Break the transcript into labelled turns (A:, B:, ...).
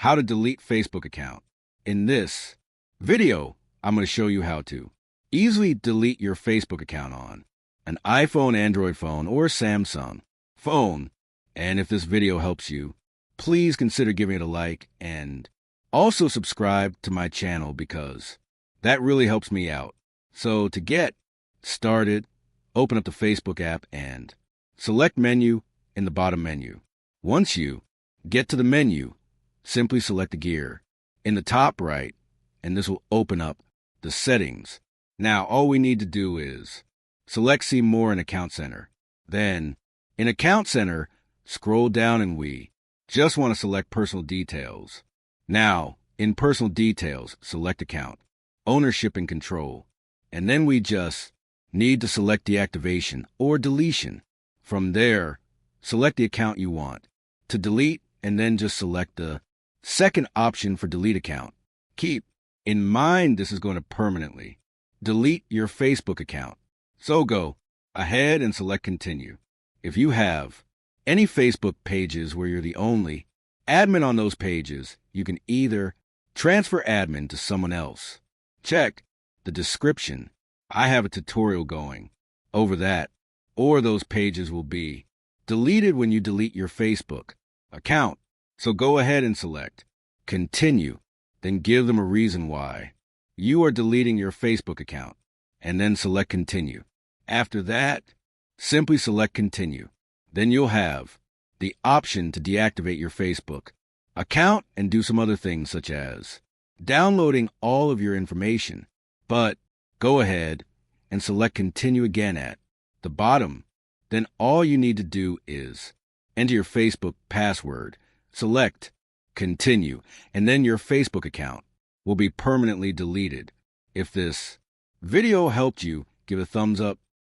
A: how to delete Facebook account. In this video, I'm going to show you how to easily delete your Facebook account on an iPhone, Android phone, or Samsung phone. And if this video helps you, please consider giving it a like and also subscribe to my channel because that really helps me out. So to get started, open up the Facebook app and select Menu in the bottom menu. Once you get to the menu, simply select the gear in the top right, and this will open up the settings. Now, all we need to do is select See More in Account Center. Then, in Account Center, scroll down and we just want to select Personal Details. Now, in Personal Details, select Account, Ownership and Control. And then we just need to select deactivation or deletion. From there, select the account you want to delete and then just select the second option for delete account. Keep in mind this is going to permanently delete your Facebook account. So go ahead and select Continue. If you have any Facebook pages where you're the only admin on those pages, you can either transfer admin to someone else. Check the description. I have a tutorial going over that, or those pages will be deleted when you delete your Facebook account. So go ahead and select Continue, then give them a reason why you are deleting your Facebook account, and then select Continue. After that, simply select Continue. Then you'll have the option to deactivate your Facebook account and do some other things such as downloading all of your information. But go ahead and select Continue again at the bottom. Then all you need to do is enter your Facebook password, select Continue, and then your Facebook account will be permanently deleted. If this video helped you, give a thumbs up